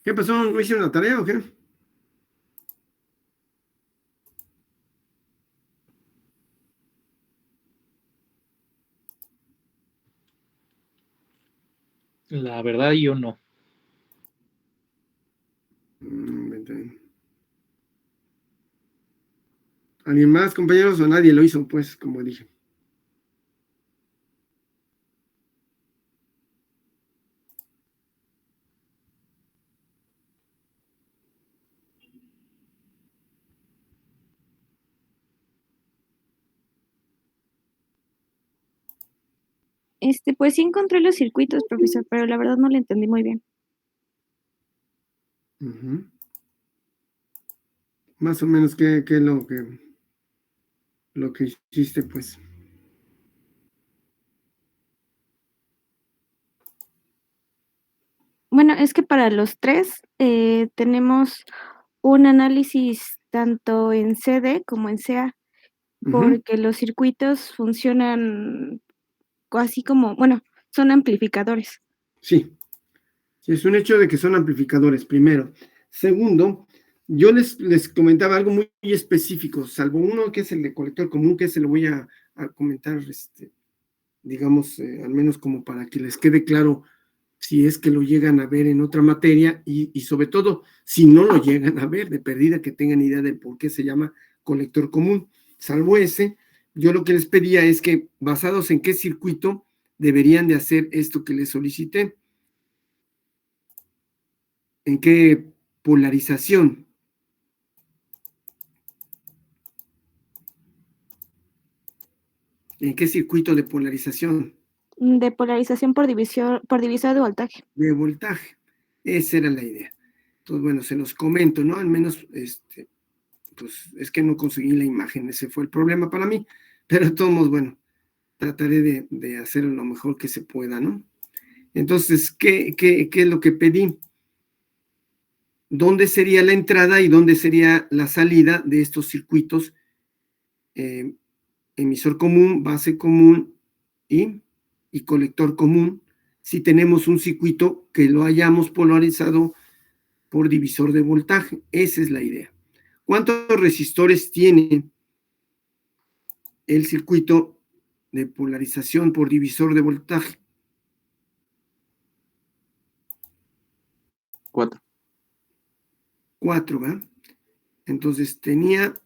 ¿Qué pasó? ¿No hicieron la tarea o qué? La verdad, yo no. Vente. ¿Alguien más, compañeros, o nadie lo hizo? Pues, como dije. Pues sí encontré los circuitos, profesor, pero la verdad no lo entendí muy bien. Ujú. Más o menos, ¿qué es lo que hiciste, pues? Bueno, es que para los tres tenemos un análisis tanto en CD como en CA, Ujú. porque los circuitos funcionan así como, bueno, son amplificadores. Sí, sí, es un hecho de que son amplificadores, primero. Segundo, yo les comentaba algo muy específico, salvo uno que es el de colector común, que se lo voy a comentar, digamos, al menos como para que les quede claro si es que lo llegan a ver en otra materia y sobre todo si no lo llegan a ver, de perdida que tengan idea de por qué se llama colector común. Salvo ese, yo lo que les pedía es que basados en qué circuito deberían de hacer esto que les solicité, en qué polarización, en qué circuito de polarización De polarización por divisor de voltaje. de voltaje. Esa era la idea. Entonces, bueno, se los comento, ¿no? Al menos, pues es que no conseguí la imagen, ese fue el problema para mí, pero de todos modos, bueno, trataré de hacer lo mejor que se pueda, ¿no? Entonces, ¿qué es lo que pedí? ¿Dónde sería la entrada y dónde sería la salida de estos circuitos? Emisor común, base común y colector común, si tenemos un circuito que lo hayamos polarizado por divisor de voltaje. Esa es la idea. ¿Cuántos resistores tiene el circuito de polarización por divisor de voltaje? 4. 4, ¿verdad? Entonces tenía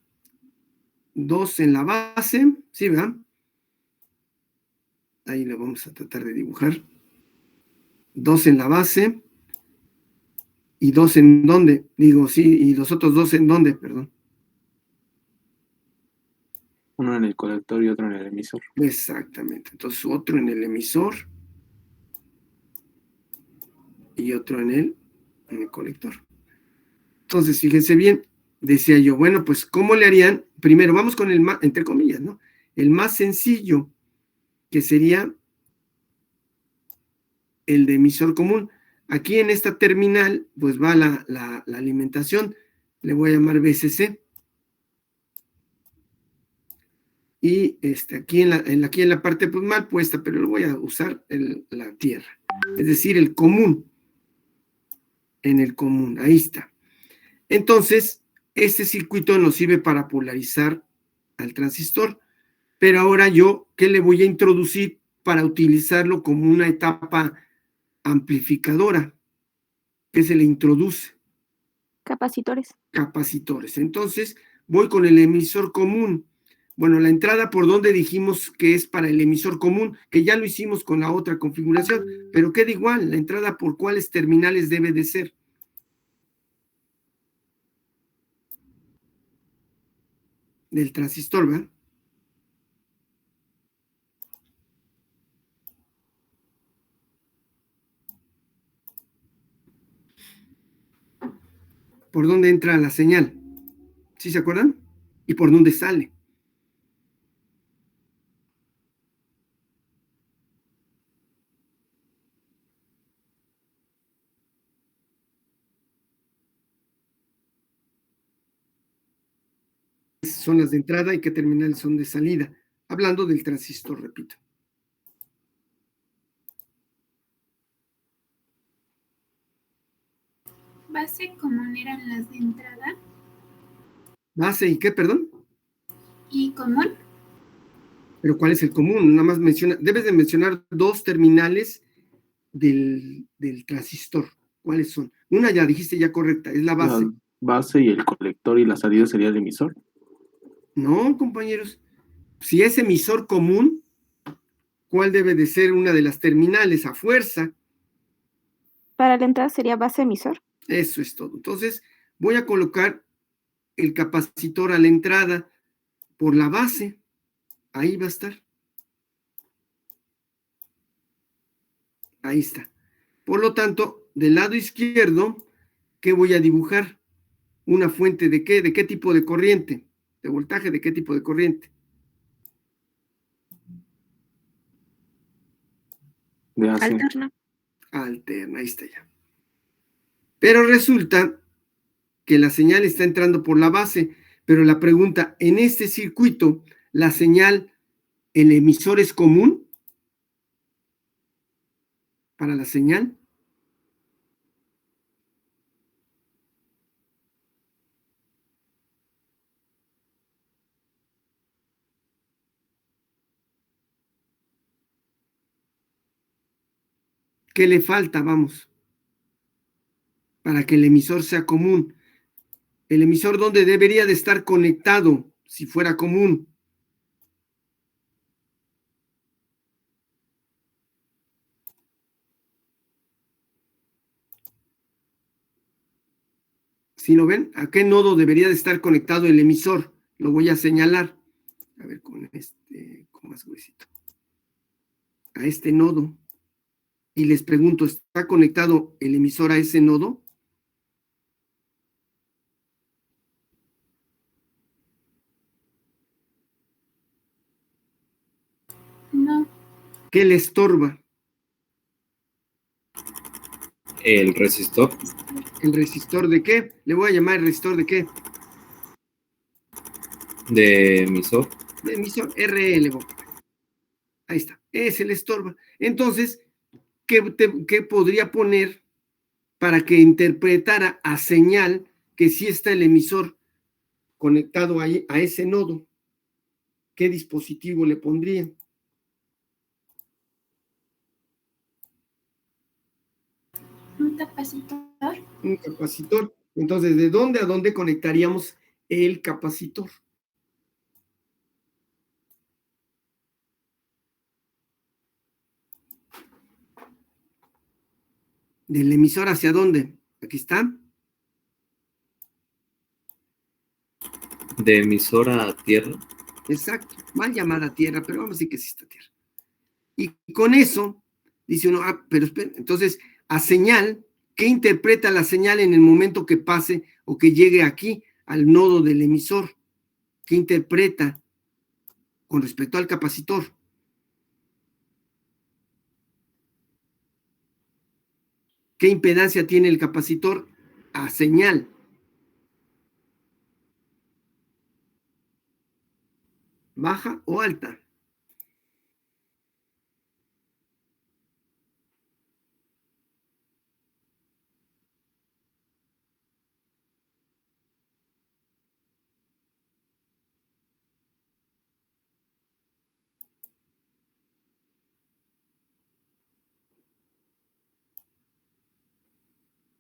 2 en la base, ¿sí, verdad? Ahí lo vamos a tratar de dibujar. 2 en la base y 2 en dónde, digo, sí, y los otros 2 en dónde, perdón. Uno en el colector y otro en el emisor. Exactamente. Entonces otro en el emisor y otro en el colector. Entonces, fíjense bien, decía yo, bueno, pues, ¿cómo le harían? Primero, vamos con el más, entre comillas, ¿no? El más sencillo, que sería el de emisor común. Aquí en esta terminal, pues va la alimentación, le voy a llamar BCC. Y aquí en la parte pues, mal puesta, pero lo voy a usar la tierra. Es decir, el común. En el común, ahí está. Entonces, este circuito nos sirve para polarizar al transistor. Pero ahora yo, ¿qué le voy a introducir para utilizarlo como una etapa amplificadora? ¿Qué se le introduce? Capacitores. Capacitores. Entonces, voy con el emisor común. Bueno, la entrada por donde dijimos que es para el emisor común, que ya lo hicimos con la otra configuración, pero queda igual, la entrada por cuáles terminales debe de ser. Del transistor, ¿verdad? ¿Por dónde entra la señal? ¿Sí se acuerdan? ¿Y por dónde sale? Son las de entrada y qué terminales son de salida. Hablando del transistor, repito. Base común eran las de entrada. ¿Base y qué, perdón? ¿Y común? Pero ¿cuál es el común? Nada más debes de mencionar dos terminales del transistor. ¿Cuáles son? Una ya dijiste ya correcta, es la base. La base y el colector y la salida sería el emisor. No, compañeros. Si es emisor común, ¿cuál debe de ser una de las terminales a fuerza? Para la entrada sería base emisor. Eso es todo. Entonces, voy a colocar el capacitor a la entrada por la base. Ahí va a estar. Ahí está. Por lo tanto, del lado izquierdo, ¿qué voy a dibujar? ¿Una fuente de qué? ¿De qué tipo de corriente? ¿De voltaje? ¿De qué tipo de corriente? De AC. Alterna. Alterna, ahí está ya. Pero resulta que la señal está entrando por la base, pero la pregunta, en este circuito, ¿la señal, el emisor es común para la señal? ¿Qué le falta, vamos, para que el emisor sea común? El emisor, ¿dónde debería de estar conectado si fuera común? ¿Sí lo ven? ¿A qué nodo debería de estar conectado el emisor? Lo voy a señalar. A ver, con más gruesito. A este nodo. Y les pregunto, ¿está conectado el emisor a ese nodo? No. ¿Qué le estorba? El resistor. ¿El resistor de qué? Le voy a llamar el resistor de qué. De emisor. De emisor RL. Ahí está. Es el estorba. Entonces, ¿qué podría poner para que interpretara a señal que sí está el emisor conectado ahí a ese nodo? ¿Qué dispositivo le pondría? Un capacitor. Un capacitor. Entonces, ¿de dónde a dónde conectaríamos el capacitor? ¿Del emisor hacia dónde? Aquí está. De emisor a tierra. Exacto. Mal llamada tierra, pero vamos a decir que sí está tierra. Y con eso, dice uno, pero espera, entonces, a señal, ¿qué interpreta la señal en el momento que pase o que llegue aquí al nodo del emisor? ¿Qué interpreta con respecto al capacitor? ¿Qué impedancia tiene el capacitor a señal? ¿Baja o alta?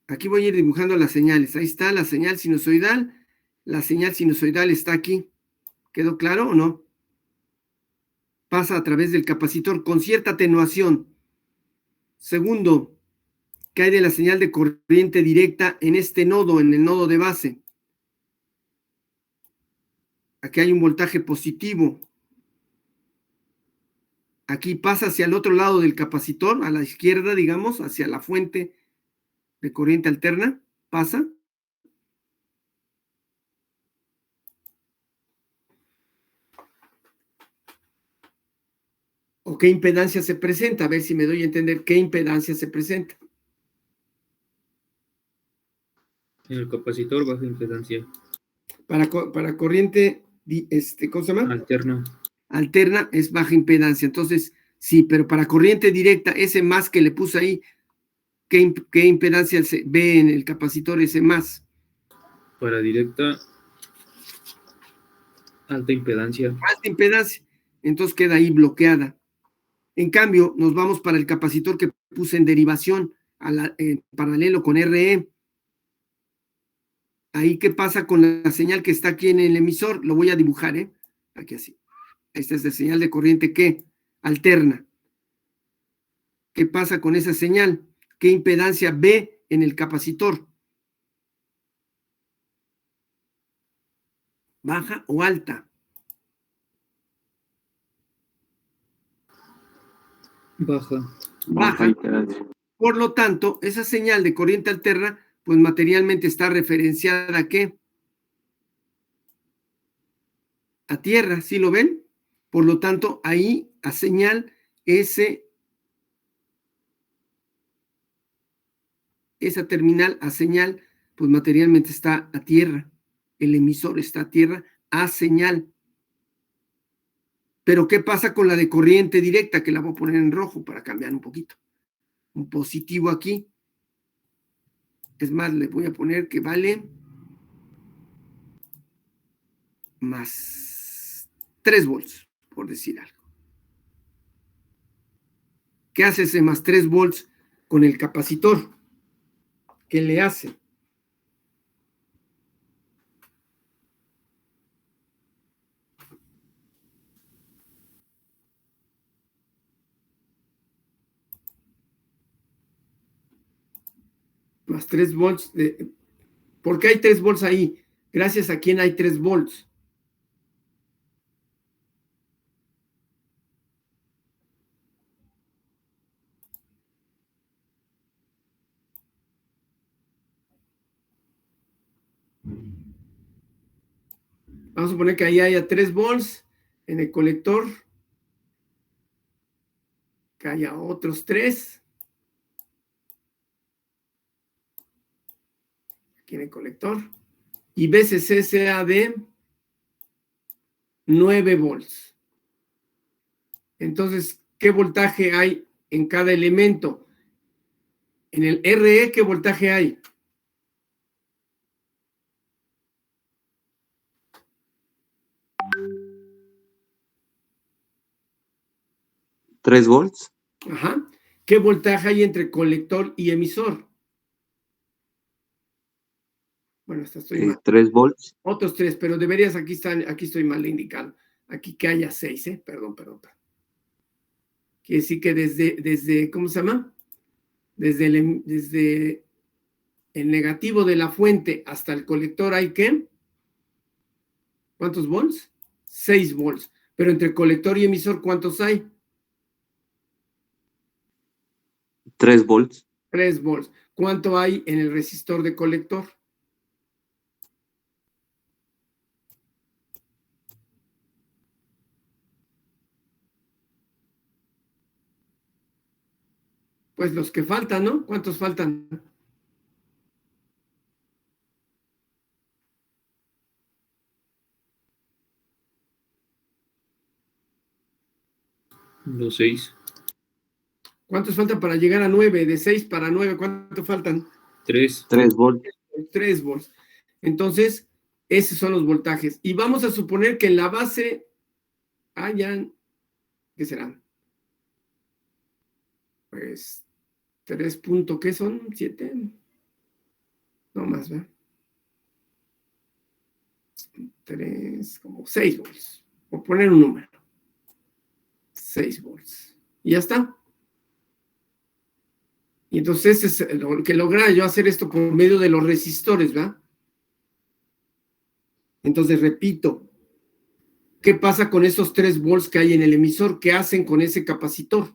Aquí voy a ir dibujando las señales. Ahí está la señal sinusoidal. La señal sinusoidal está aquí. ¿Quedó claro o no? Pasa a través del capacitor con cierta atenuación. Segundo, ¿qué hay de la señal de corriente directa en este nodo, en el nodo de base? Aquí hay un voltaje positivo. Aquí pasa hacia el otro lado del capacitor, a la izquierda, digamos, hacia la fuente de corriente alterna. Pasa. ¿O qué impedancia se presenta? A ver si me doy a entender qué impedancia se presenta. En el capacitor baja impedancia. Para corriente, ¿cómo se llama? Alterna. Alterna es baja impedancia. Entonces, sí, pero para corriente directa, ese más que le puse ahí, ¿Qué impedancia ve en el capacitor ese más? Para directa, alta impedancia. Alta impedancia. Entonces queda ahí bloqueada. En cambio, nos vamos para el capacitor que puse en derivación, en paralelo con RE. Ahí, ¿qué pasa con la señal que está aquí en el emisor? Lo voy a dibujar, ¿eh? Aquí así. Esta es la señal de corriente que alterna. ¿Qué pasa con esa señal? ¿Qué impedancia ve en el capacitor? ¿Baja o alta? Baja. Baja. impedancia. Por lo tanto, esa señal de corriente alterna, pues materialmente está referenciada ¿a qué? A tierra, ¿sí lo ven? Por lo tanto, ahí a señal esa terminal a señal, pues materialmente está a tierra. El emisor está a tierra a señal. Pero ¿qué pasa con la de corriente directa? Que la voy a poner en rojo para cambiar un poquito. Un positivo aquí. Es más, le voy a poner que vale más 3 volts, por decir algo. ¿Qué hace ese más 3 volts con el capacitor? ¿Qué le hace? Más 3 volts. ¿Por qué hay 3 volts ahí? Gracias a quién hay 3 volts. Vamos a suponer que ahí haya 3 volts en el colector, que haya otros 3 aquí en el colector, y VCC sea de 9 volts. Entonces, ¿qué voltaje hay en cada elemento? En el RE, ¿qué voltaje hay? ¿3 volts? Ajá. ¿Qué voltaje hay entre colector y emisor? Bueno, hasta estoy mal. 3 volts. Otros 3, pero deberías, aquí estoy mal indicado. Aquí que haya 6, perdón. Quiere decir que desde, ¿cómo se llama? Desde el negativo de la fuente hasta el colector hay ¿qué? ¿Cuántos volts? 6 volts. Pero entre colector y emisor, ¿cuántos hay? 3 volts. 3 volts. ¿Cuánto hay en el resistor de colector? Pues los que faltan, ¿no? ¿Cuántos faltan? Los 6. ¿Cuántos faltan para llegar a 9? De 6 para 9, ¿cuánto faltan? 3. 3 volts. 3 volts. Entonces, esos son los voltajes. Y vamos a suponer que en la base hayan, ¿qué serán? Pues 3 puntos, ¿qué son? 7. No más, ¿verdad? 3, como 6 volts. Por poner un número. 6 volts. Y ya está. Y entonces es lo que logra yo hacer esto por medio de los resistores, ¿verdad? Entonces, repito, ¿qué pasa con esos 3 volts que hay en el emisor? ¿Qué hacen con ese capacitor?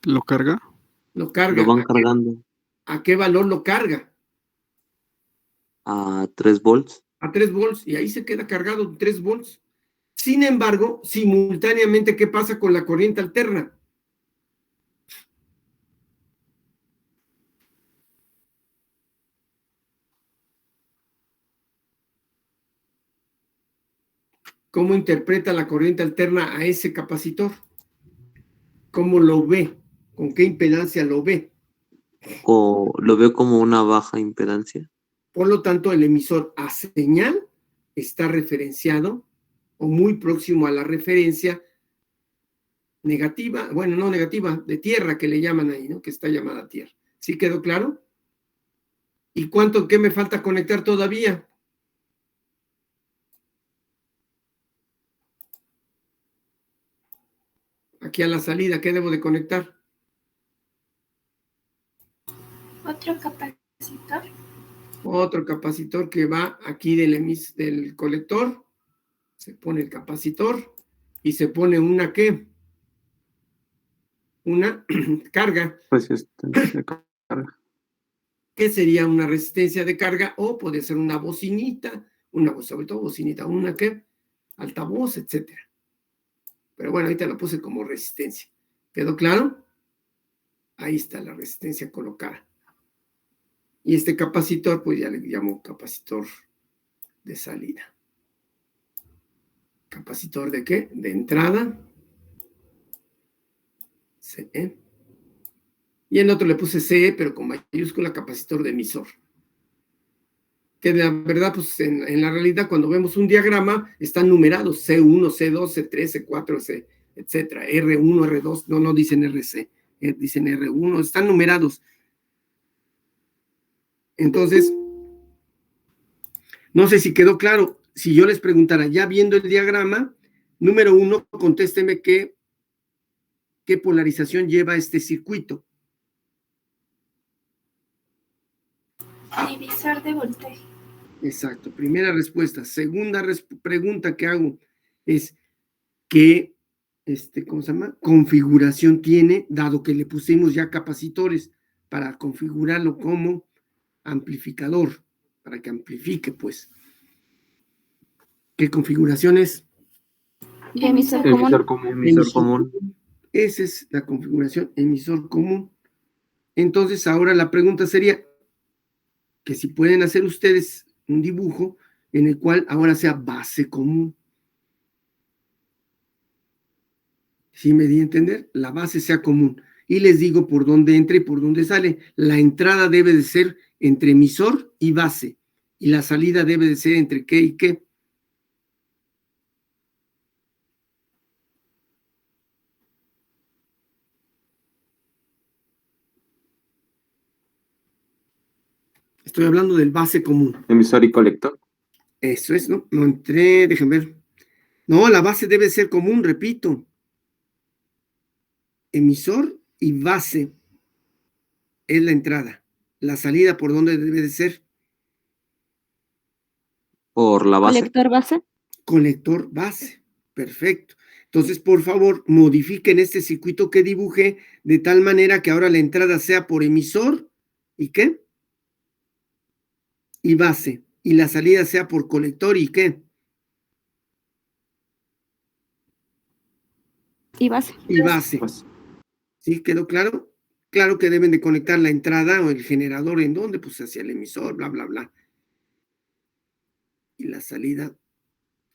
¿Lo carga? Lo carga. Lo van cargando ¿A qué valor lo carga? a 3 volts. A 3 volts. Y ahí se queda cargado 3 volts. Sin embargo, simultáneamente, ¿qué pasa con la corriente alterna? ¿Cómo interpreta la corriente alterna a ese capacitor? ¿Cómo lo ve? ¿Con qué impedancia lo ve? O lo veo como una baja impedancia. Por lo tanto, el emisor a señal está referenciado o muy próximo a la referencia negativa, bueno, no negativa, de tierra que le llaman ahí, ¿no? Que está llamada tierra. ¿Sí quedó claro? ¿Y qué me falta conectar todavía? Aquí a la salida, ¿qué debo de conectar? Otro capacitor. Otro capacitor que va aquí del colector. Se pone el capacitor y se pone una ¿qué? Una carga. Resistencia de carga. ¿Qué sería una resistencia de carga? O puede ser una bocinita, sobre todo bocinita, una ¿qué? Altavoz, etcétera. Pero bueno, ahorita la puse como resistencia. ¿Quedó claro? Ahí está la resistencia colocada. Y este capacitor, pues ya le llamo capacitor de salida. ¿Capacitor de qué? De entrada. CE. Y el otro le puse CE, pero con mayúscula, capacitor de emisor. Que la verdad, pues en la realidad, cuando vemos un diagrama, están numerados C1, C2, C3, C4, C, etcétera. R1, R2, no dicen RC, dicen R1, están numerados. Entonces, no sé si quedó claro. Si yo les preguntara, ya viendo el diagrama, número 1, contésteme qué polarización lleva este circuito. Divisor de voltaje. Exacto, primera respuesta. Segunda pregunta que hago es, ¿qué ¿cómo se llama? Configuración tiene, dado que le pusimos ya capacitores para configurarlo como amplificador, para que amplifique, pues. ¿Qué configuración es? Emisor Emisor común. común. Emisor común. Esa es la configuración emisor común. Entonces, ahora la pregunta sería que si pueden hacer ustedes un dibujo en el cual ahora sea base común. ¿Sí me di a entender? La base sea común. Y les digo por dónde entra y por dónde sale. La entrada debe de ser entre emisor y base. Y la salida debe de ser entre qué y qué. Estoy hablando del base común. Emisor y colector. Eso es, ¿no? No entré, déjenme ver. No, la base debe ser común, repito. Emisor y base es la entrada. La salida, ¿por dónde debe de ser? Por la base. Colector base. Colector base. Perfecto. Entonces, por favor, modifiquen este circuito que dibujé de tal manera que ahora la entrada sea por emisor y ¿qué? Y base. Y la salida sea por colector y ¿qué? Y base. Y base. ¿Sí? ¿Quedó claro? Claro que deben de conectar la entrada o el generador en dónde, pues hacia el emisor, bla, bla, bla. Y la salida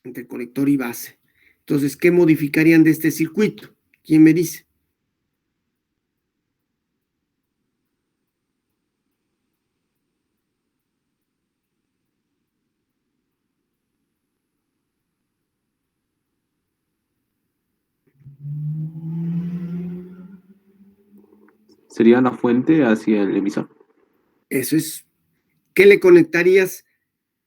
entre conector y base. Entonces, ¿qué modificarían de este circuito? ¿Quién me dice? Sería la fuente hacia el emisor. Eso es. ¿Qué le conectarías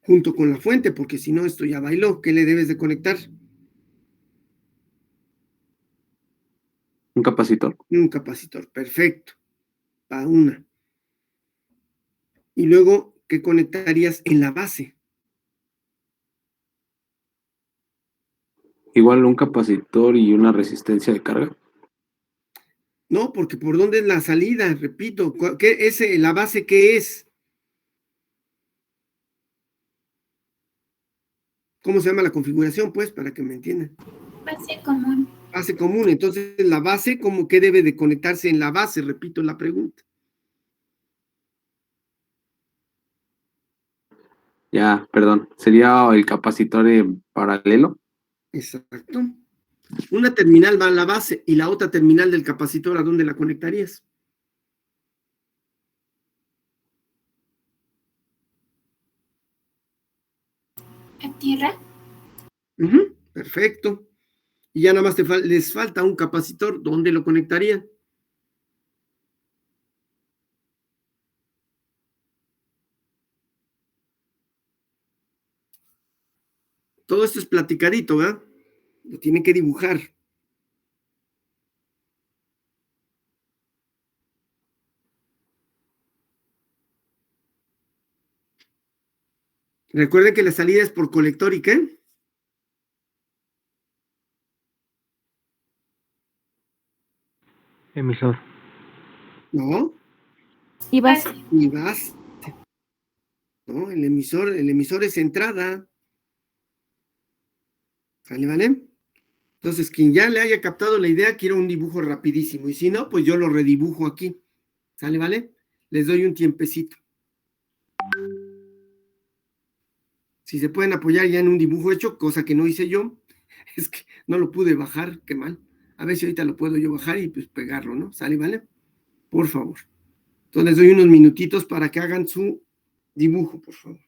junto con la fuente? Porque si no, esto ya bailó. ¿Qué le debes de conectar? Un capacitor. Un capacitor. Perfecto. Para una. Y luego, ¿qué conectarías en la base? Igual un capacitor y una resistencia de carga. No, porque ¿por dónde es la salida? Repito, la base qué es? ¿Cómo se llama la configuración? Pues, para que me entiendan. Base común. Base común. Entonces, la base, ¿cómo que debe de conectarse en la base? Repito la pregunta. Ya, perdón. Sería el capacitor en paralelo. Exacto. Una terminal va a la base y la otra terminal del capacitor, ¿a dónde la conectarías? ¿A tierra? Perfecto. Y ya nada más les falta un capacitor, ¿dónde lo conectarían? Todo esto es platicadito, ¿verdad? Lo tienen que dibujar. Recuerden que la salida es por colector y ¿qué? Emisor. No, Y base. Base. y base. No, el emisor es entrada. ¿Sale, vale? Entonces, quien ya le haya captado la idea, quiero un dibujo rapidísimo. Y si no, pues yo lo redibujo aquí. ¿Sale, vale? Les doy un tiempecito. Si se pueden apoyar ya en un dibujo hecho, cosa que no hice yo, es que no lo pude bajar, qué mal. A ver si ahorita lo puedo yo bajar y pues pegarlo, ¿no? ¿Sale, vale? Por favor. Entonces les doy unos minutitos para que hagan su dibujo, por favor.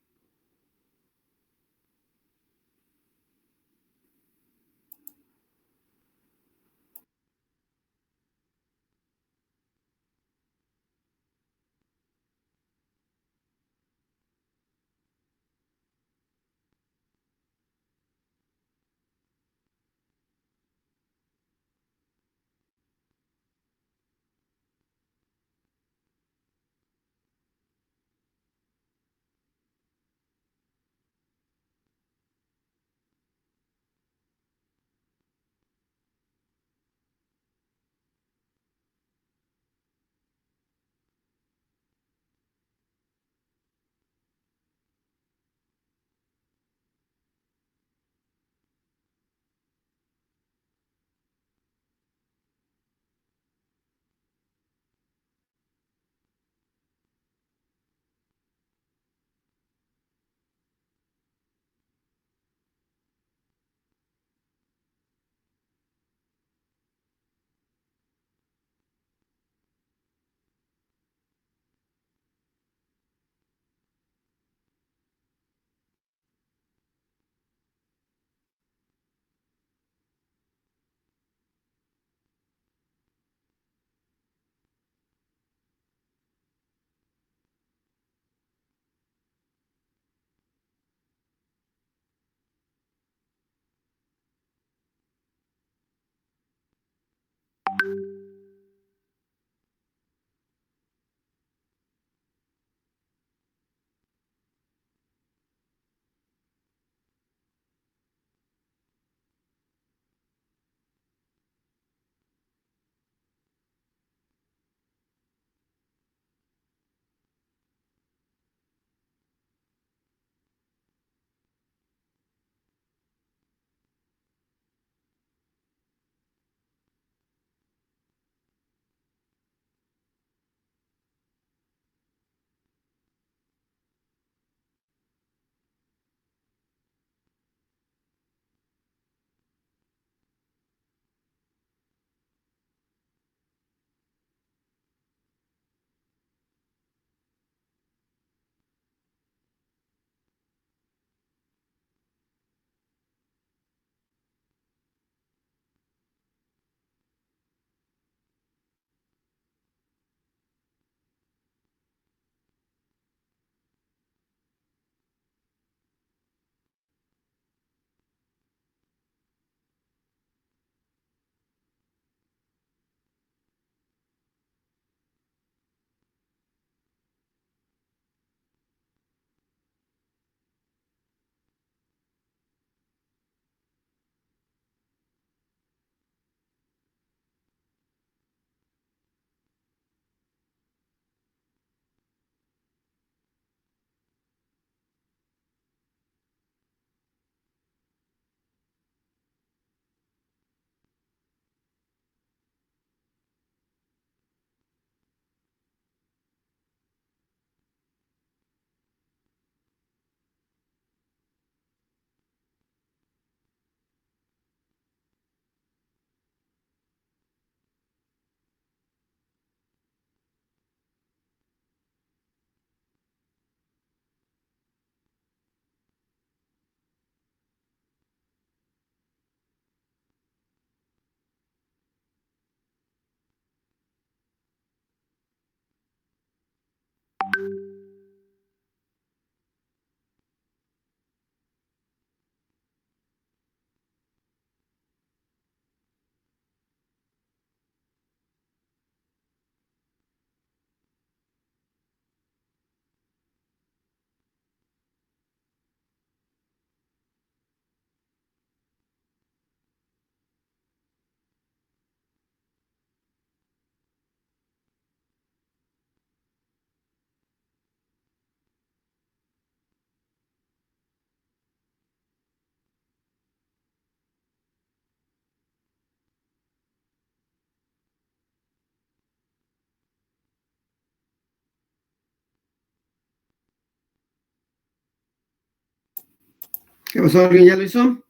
¿Qué pasó? ¿Alguien ya lo hizo?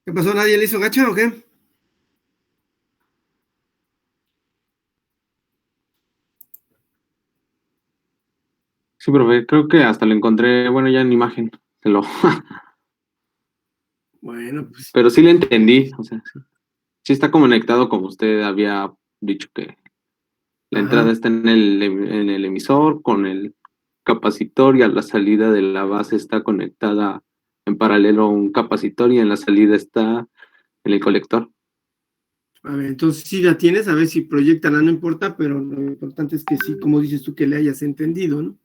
¿Qué pasó? ¿Nadie le hizo gacha o qué? Sí, profe, creo que hasta lo encontré, bueno, ya en imagen, se lo, Bueno, pues pero sí le entendí, o sea, sí, sí está conectado como usted había dicho que la entrada ajá. está en el emisor con el capacitor y a la salida de la base está conectada en paralelo a un capacitor y en la salida está en el colector. A ver, entonces sí la tienes, a ver si proyectala, no importa, pero lo importante es que sí, como dices tú, que le hayas entendido, ¿no?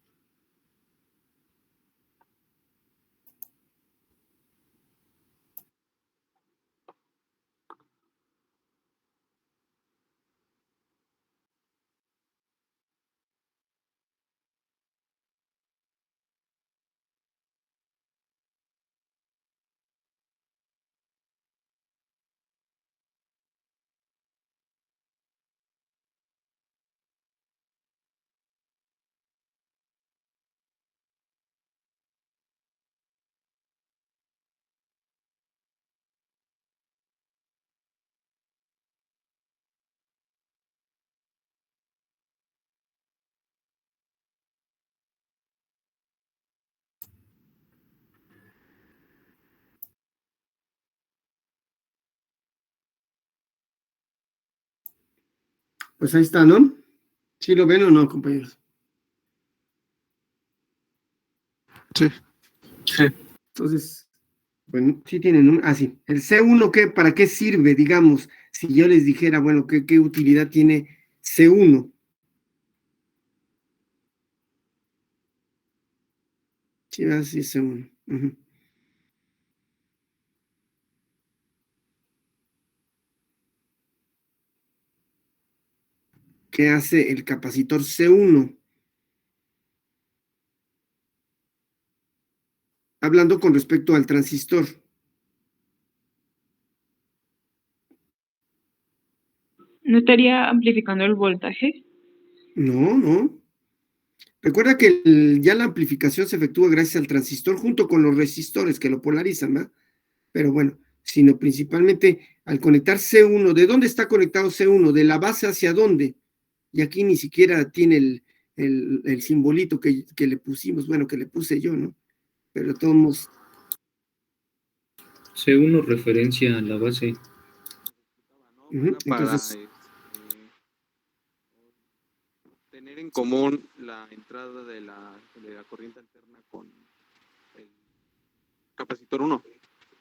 Pues ahí está, ¿no? ¿Sí lo ven o no, compañeros? Sí. Sí. Entonces, bueno, sí tienen un... Ah, sí. El C1, ¿qué, para qué sirve, digamos? Si yo les dijera, bueno, ¿qué utilidad tiene C1? Sí, así es C1. Ujú. ¿Qué hace el capacitor C1? Hablando con respecto al transistor. ¿No estaría amplificando el voltaje? No, no. Recuerda que ya la amplificación se efectúa gracias al transistor junto con los resistores que lo polarizan, ¿verdad? Pero bueno, sino principalmente al conectar C1. ¿De dónde está conectado C1? ¿De la base hacia dónde? Y aquí ni siquiera tiene el simbolito que le pusimos, bueno, que le puse yo, ¿no? Pero todos... C1 referencia a la base. Entonces, Tener en común la entrada de la corriente alterna con el capacitor 1.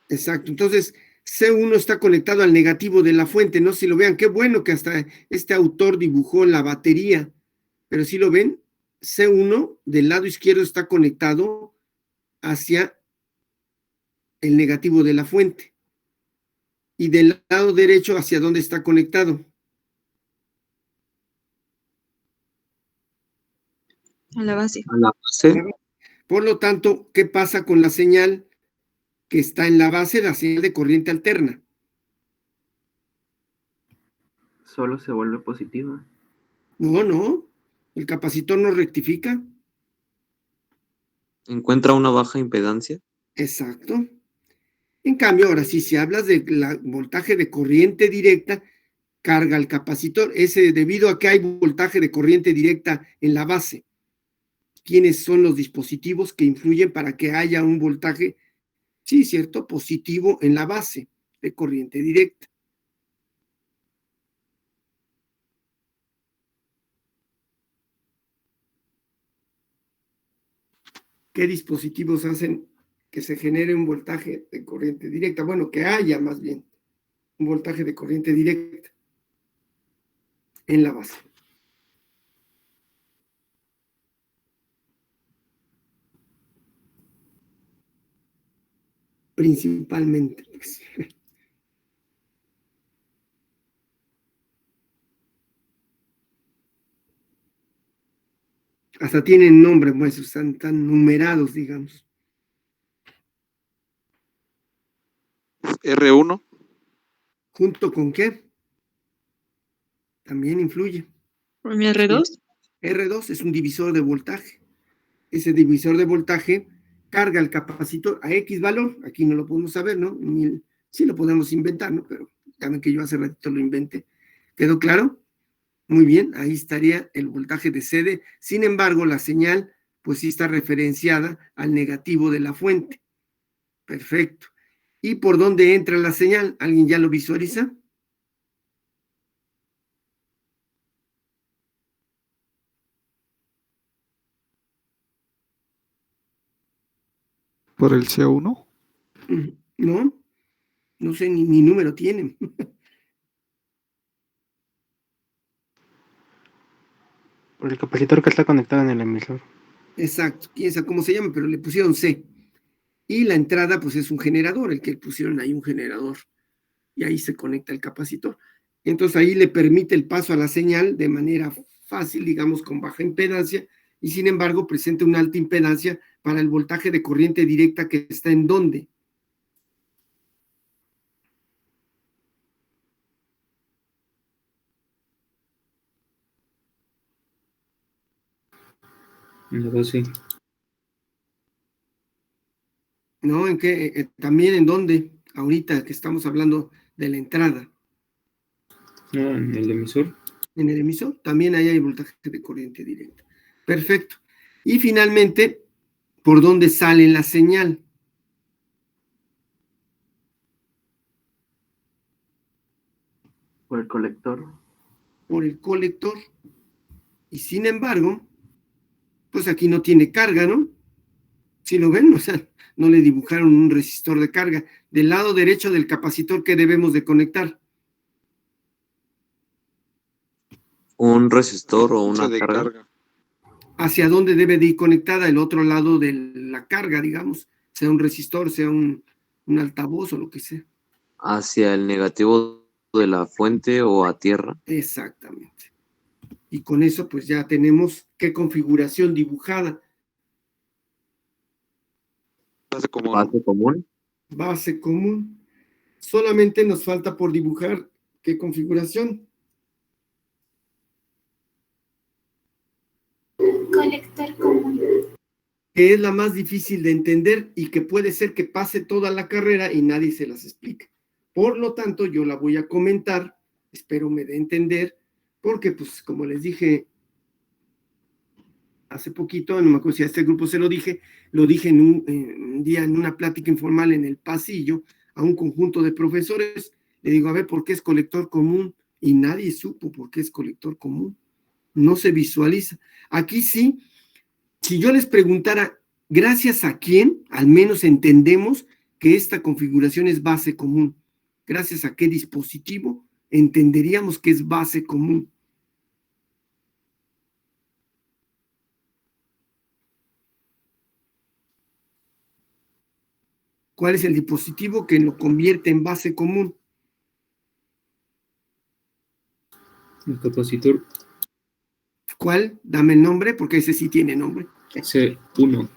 exacto. Entonces, C1 está conectado al negativo de la fuente, no sé si lo vean. Qué bueno que hasta este autor dibujó la batería, pero si lo ven, C1 del lado izquierdo está conectado hacia el negativo de la fuente. Y del lado derecho, ¿hacia dónde está conectado? A la base. A la base, Por lo tanto, ¿qué pasa con la señal que está en la base, la señal de corriente alterna? solo se vuelve positiva. No, el capacitor no rectifica. ¿Encuentra una baja impedancia? Exacto. En cambio, ahora sí, si hablas de la voltaje de corriente directa, carga el capacitor, ese debido a que hay voltaje de corriente directa en la base. ¿Quiénes son los dispositivos que influyen para que haya un voltaje, sí, cierto, positivo en la base de corriente directa? ¿Qué dispositivos hacen que se genere un voltaje de corriente directa? Bueno, que haya más bien un voltaje de corriente directa en la base. Principalmente, pues. Hasta tienen nombre, pues, están numerados, digamos. R1. ¿Junto con qué? También influye. ¿Por mi R2? R2 es un divisor de voltaje. Ese divisor de voltaje carga el capacitor a X valor. Aquí no lo podemos saber, ¿no? Sí lo podemos inventar, ¿no? Pero ya ven que yo hace ratito lo inventé. ¿Quedó claro? Muy bien, ahí estaría el voltaje de CD. Sin embargo, la señal, pues sí está referenciada al negativo de la fuente. Perfecto. ¿Y por dónde entra la señal? ¿Alguien ya lo visualiza? Por el C1. No, no sé ni número tienen. Por el capacitor que está conectado en el emisor. Exacto, quién sabe cómo se llama, pero le pusieron C. Y la entrada, pues es un generador, el que pusieron ahí un generador. Y ahí se conecta el capacitor. Entonces ahí le permite el paso a la señal de manera fácil, digamos, con baja impedancia, y sin embargo presenta una alta impedancia para el voltaje de corriente directa que está en dónde. En la base. ¿No? ¿En qué? También en dónde, ahorita que estamos hablando de la entrada. No, en el emisor. En el emisor, también ahí hay voltaje de corriente directa. Perfecto. Y finalmente, ¿por dónde sale la señal? Por el colector. Por el colector. Y sin embargo, pues aquí no tiene carga, ¿no? Si lo ven, o sea, no le dibujaron un resistor de carga. Del lado derecho del capacitor, ¿qué debemos de conectar? Un resistor o una de carga. ¿Hacia dónde debe de ir conectada el otro lado de la carga, digamos? Sea un resistor, sea un altavoz o lo que sea. Hacia el negativo de la fuente o a tierra. Exactamente. Y con eso, pues ya tenemos qué configuración dibujada. Base común. Base común. Base común. Solamente nos falta por dibujar qué configuración. Colector común. Que es la más difícil de entender y que puede ser que pase toda la carrera y nadie se las explique. Por lo tanto, yo la voy a comentar, espero me dé a entender, porque pues como les dije hace poquito, no me acuerdo si a este grupo se lo dije en un día en una plática informal en el pasillo a un conjunto de profesores, le digo, a ver, ¿por qué es colector común? Y nadie supo por qué es colector común. No se visualiza. Aquí sí, si yo les preguntara, ¿gracias a quién? Al menos entendemos que esta configuración es base común. ¿Gracias a qué dispositivo entenderíamos que es base común? ¿Cuál es el dispositivo que lo convierte en base común? El capacitor ¿Cuál? Dame el nombre, porque ese sí tiene nombre. C1.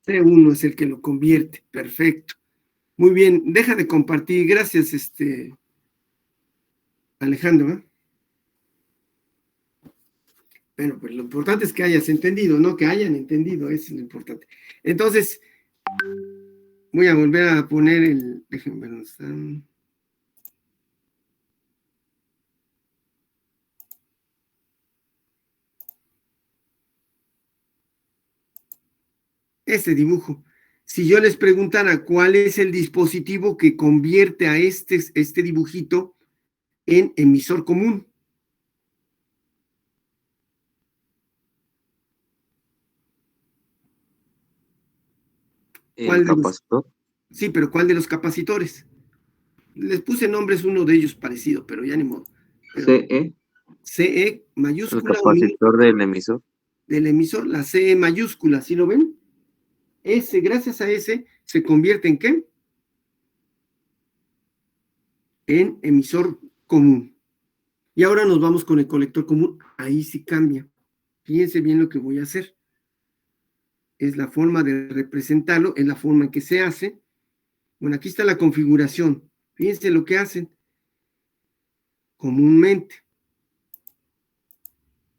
C1 es el que lo convierte. Perfecto. Muy bien. Deja de compartir. Gracias, Alejandro. ¿Eh? Bueno, pues lo importante es que hayas entendido, ¿no? Que hayan entendido, eso es lo importante. Entonces, voy a volver a poner el... Déjenme ver dónde están. Este dibujo. Si yo les preguntara cuál es el dispositivo que convierte a este dibujito en emisor común. El capacitor. Sí, pero ¿cuál de los capacitores? Les puse nombres, uno de ellos parecido, pero ya ni modo. CE. CE El mayúscula. capacitor del emisor. Del emisor, la CE mayúscula, ¿sí lo ven? Ese, gracias a ese, se convierte en ¿qué? En emisor común. Y ahora nos vamos con el colector común. Ahí sí cambia. Fíjense bien lo que voy a hacer. Es la forma de representarlo, es la forma en que se hace. Bueno, aquí está la configuración. Fíjense lo que hacen comúnmente.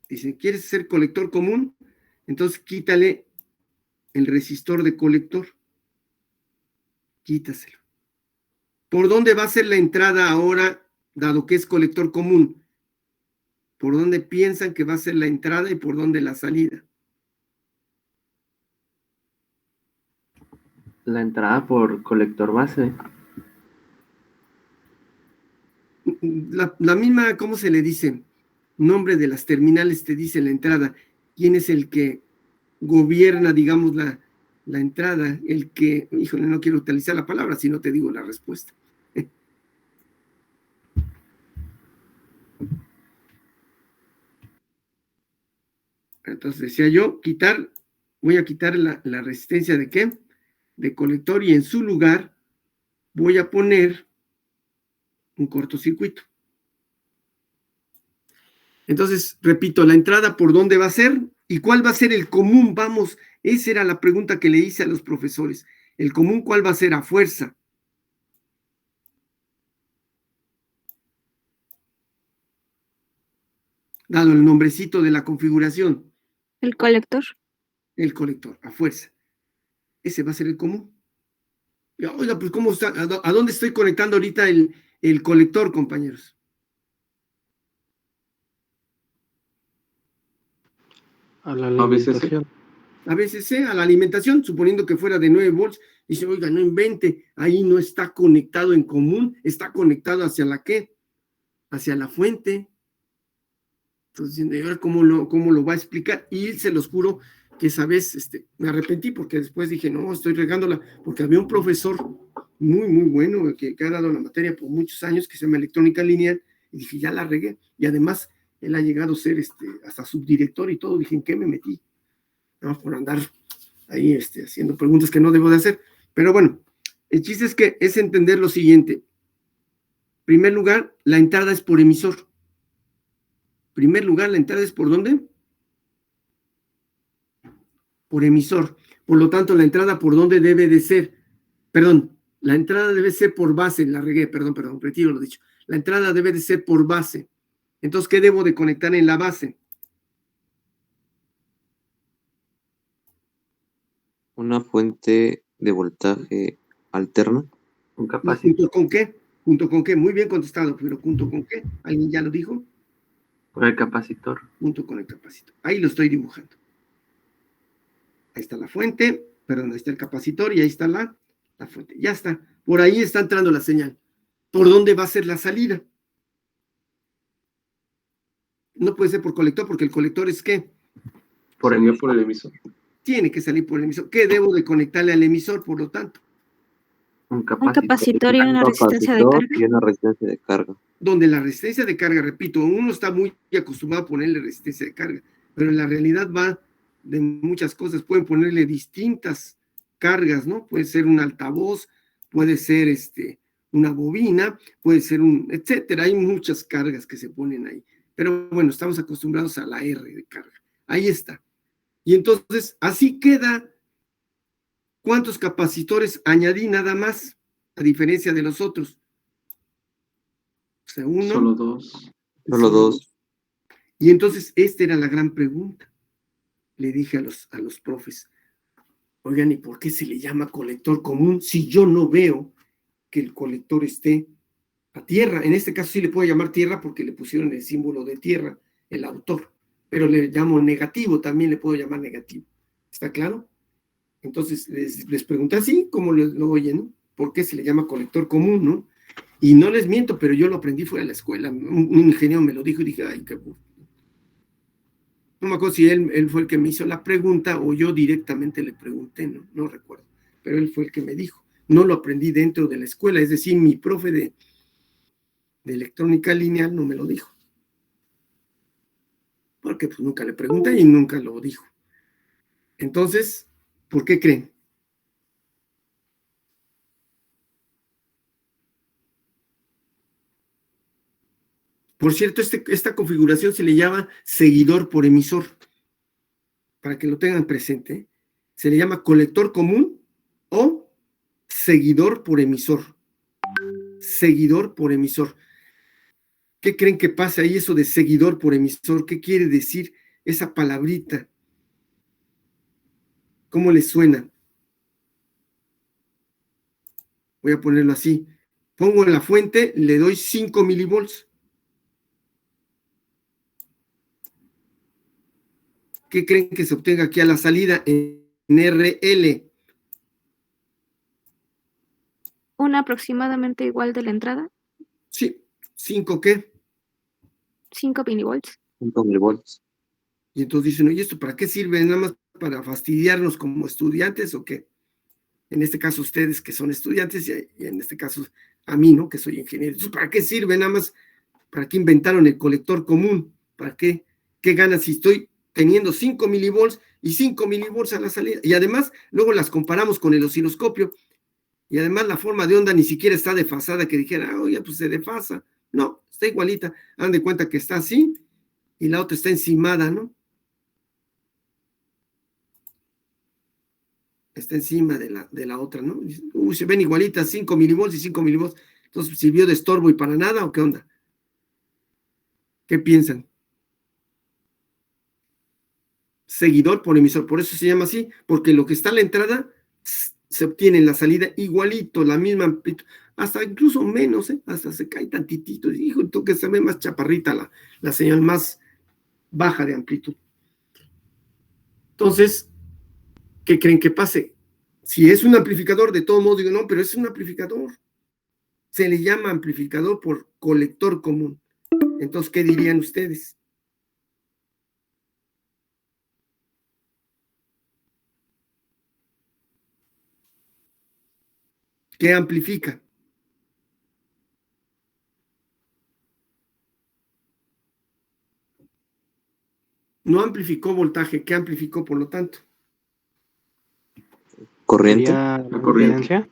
Dicen, ¿quieres ser colector común? Entonces quítale el resistor de colector. Quítaselo. ¿Por dónde va a ser la entrada ahora, dado que es colector común? ¿Por dónde piensan que va a ser la entrada y por dónde la salida? La entrada por colector base. La misma, ¿cómo se le dice? Nombre de las terminales te dice la entrada. ¿Quién es el que gobierna, digamos, la entrada? El que, híjole, no quiero utilizar la palabra, si no te digo la respuesta. Entonces decía yo, voy a quitar la resistencia de ¿qué? De colector, y en su lugar voy a poner un cortocircuito. Entonces, repito, la entrada ¿por dónde va a ser? ¿Y cuál va a ser el común? Vamos, esa era la pregunta que le hice a los profesores. ¿El común cuál va a ser? A fuerza. Dado el nombrecito de la configuración. El colector. El colector, a fuerza. Ese va a ser el común. Oiga, pues ¿cómo está? ¿A dónde estoy conectando ahorita el colector, compañeros? A la alimentación. A veces a la alimentación, suponiendo que fuera de 9 volts, dice, oiga, no invente, ahí no está conectado en común, está conectado hacia la ¿qué? Hacia la fuente. Entonces, diciendo, ¿y ahora cómo lo va a explicar? Y se los juro que esa vez me arrepentí, porque después dije, no, estoy regándola, porque había un profesor muy, muy bueno que ha dado la materia por muchos años, que se llama electrónica lineal, y dije, ya la regué, y además él ha llegado a ser hasta subdirector y todo. Dije, ¿en qué me metí? No, por andar ahí haciendo preguntas que no debo de hacer. Pero bueno, el chiste es que es entender lo siguiente. En primer lugar, la entrada es por emisor. En primer lugar, la entrada es ¿por dónde? Por emisor. Por lo tanto, la entrada ¿por dónde debe de ser? Perdón, la entrada debe ser por base. La regué, perdón, retiro lo dicho. La entrada debe de ser por base. Entonces, ¿qué debo de conectar en la base? Una fuente de voltaje alterna. Un capacitor. ¿Junto con qué? ¿Junto con qué? Muy bien contestado, pero ¿junto con qué? ¿Alguien ya lo dijo? Con el capacitor. Junto con el capacitor. Ahí lo estoy dibujando. Ahí está la fuente, perdón, ahí está el capacitor y ahí está la fuente. Ya está. Por ahí está entrando la señal. ¿Por dónde va a ser la salida? No puede ser por colector, porque el colector es ¿qué? Por el emisor. Tiene que salir por el emisor. ¿Qué debo de conectarle al emisor, por lo tanto? Un capacitor y una resistencia de carga. Y una resistencia de carga. Donde la resistencia de carga, repito, uno está muy acostumbrado a ponerle resistencia de carga, pero en la realidad va de muchas cosas. Pueden ponerle distintas cargas, ¿no? Puede ser un altavoz, puede ser una bobina, puede ser etcétera. Hay muchas cargas que se ponen ahí. Pero bueno, estamos acostumbrados a la R de carga. Ahí está. Y entonces, así queda. ¿Cuántos capacitores añadí nada más? A diferencia de los otros. O sea, uno. Solo dos. Solo dos. Y entonces, esta era la gran pregunta. Le dije a los profes, oigan, ¿y por qué se le llama colector común si yo no veo que el colector esté a tierra? En este caso sí le puedo llamar tierra porque le pusieron el símbolo de tierra, el autor, pero le llamo negativo, también le puedo llamar negativo. ¿Está claro? Entonces les pregunté así, como lo oyen, ¿no? ¿Por qué se le llama colector común, no? Y no les miento, pero yo lo aprendí fuera de la escuela. Un ingeniero me lo dijo y dije, ay, qué burro. No me acuerdo si él fue el que me hizo la pregunta o yo directamente le pregunté, no recuerdo. Pero él fue el que me dijo. No lo aprendí dentro de la escuela, es decir, mi profe de electrónica lineal no me lo dijo. Porque pues nunca le pregunté y nunca lo dijo. Entonces, ¿por qué creen? Por cierto, esta configuración se le llama seguidor por emisor. Para que lo tengan presente. Se le llama colector común o seguidor por emisor. Seguidor por emisor. ¿Qué creen que pasa ahí eso de seguidor por emisor? ¿Qué quiere decir esa palabrita? ¿Cómo les suena? Voy a ponerlo así. Pongo en la fuente, le doy 5 milivolts. ¿Qué creen que se obtenga aquí a la salida en RL? ¿Una aproximadamente igual de la entrada? Sí, 5 ¿qué? 5 milivolts. 5 milivolts. Y entonces dicen, oye, ¿esto para qué sirve? ¿Nada más para fastidiarnos como estudiantes o qué? En este caso ustedes que son estudiantes y en este caso a mí, ¿no? Que soy ingeniero. Entonces, ¿para qué sirve? Nada más, ¿para qué inventaron el colector común? ¿Para qué? ¿Qué gana si estoy teniendo 5 milivolts y 5 milivolts a la salida? Y además, luego las comparamos con el osciloscopio y además la forma de onda ni siquiera está desfasada que dijera, oye, pues se desfasa. No, está igualita. Hagan de cuenta que está así y la otra está encimada, ¿no? Está encima de la otra, ¿no? Uy, se ven igualitas, 5 milivolts y 5 milivolts. Entonces, ¿sirvió de estorbo y para nada o qué onda? ¿Qué piensan? Seguidor por emisor, por eso se llama así, porque lo que está en la entrada se obtiene en la salida igualito, la misma amplitud, hasta incluso menos, hasta se cae tantitito. Hijo, entonces se ve más chaparrita la señal, más baja de amplitud. Entonces, ¿qué creen que pase? Si es un amplificador, de todo modo digo, no, pero es un amplificador. Se le llama amplificador por colector común. Entonces, ¿qué dirían ustedes? ¿Qué amplifica? No amplificó voltaje, ¿qué amplificó por lo tanto? Corriente. ¿Sería la corriente. impedancia?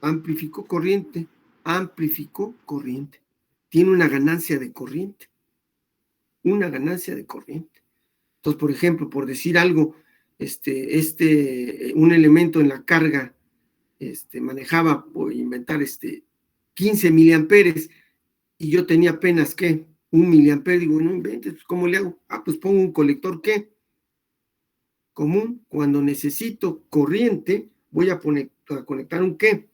Amplificó corriente, amplificó corriente. Tiene una ganancia de corriente. Una ganancia de corriente. Entonces, por ejemplo, por decir algo, un elemento en la carga manejaba, por inventar, 15 miliamperes y yo tenía apenas, ¿qué? 1 miliampere, digo, no inventes, pues, ¿cómo le hago? Ah, pues pongo un colector, ¿qué? Común, cuando necesito corriente, voy a conectar un ¿qué?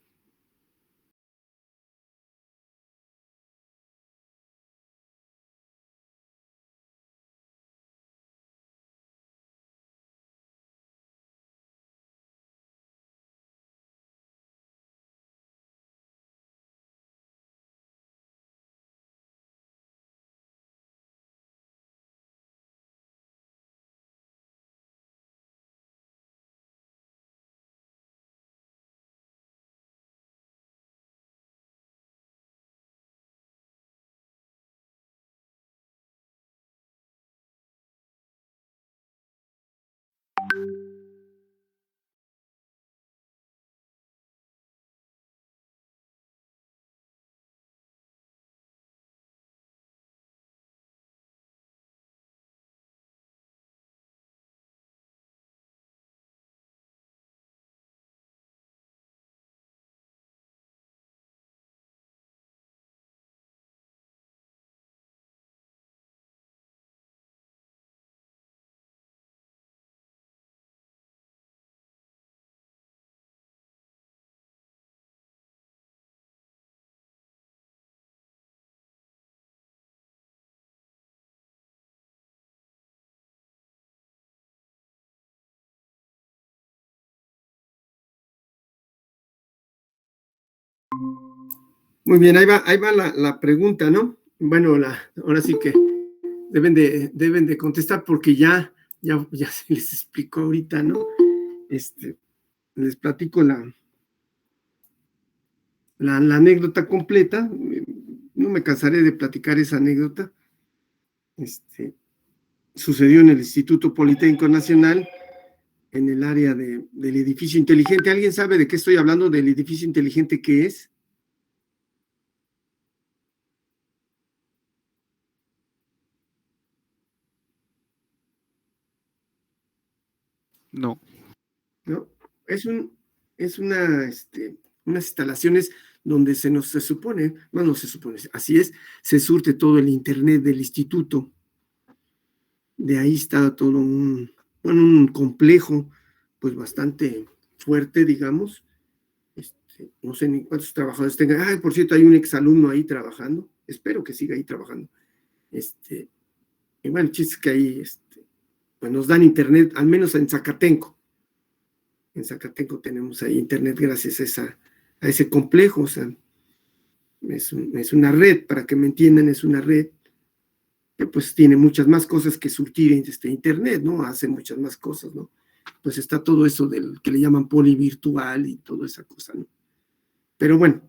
Muy bien, ahí va la pregunta, ¿no? Bueno, ahora sí que deben de contestar porque ya se les explicó ahorita, ¿no? Les platico la anécdota completa. No me cansaré de platicar esa anécdota. Sucedió en el Instituto Politécnico Nacional, en el área del edificio inteligente. ¿Alguien sabe de qué estoy hablando del edificio inteligente? ¿Qué es? No. ¿No? Es unas instalaciones donde se supone, así es, se surte todo el internet del instituto. De ahí está todo un complejo, pues bastante fuerte, digamos. No sé ni cuántos trabajadores tengan. Ay, por cierto, hay un exalumno ahí trabajando. Espero que siga ahí trabajando. Y bueno, el chiste es que ahí pues nos dan internet, al menos en Zacatenco. En Zacatenco tenemos ahí internet gracias a ese complejo. O sea, es una red, para que me entiendan, es una red que pues tiene muchas más cosas que surtir internet, ¿no? Hace muchas más cosas, ¿no? Pues está todo eso del que le llaman polivirtual y toda esa cosa, ¿no? Pero bueno,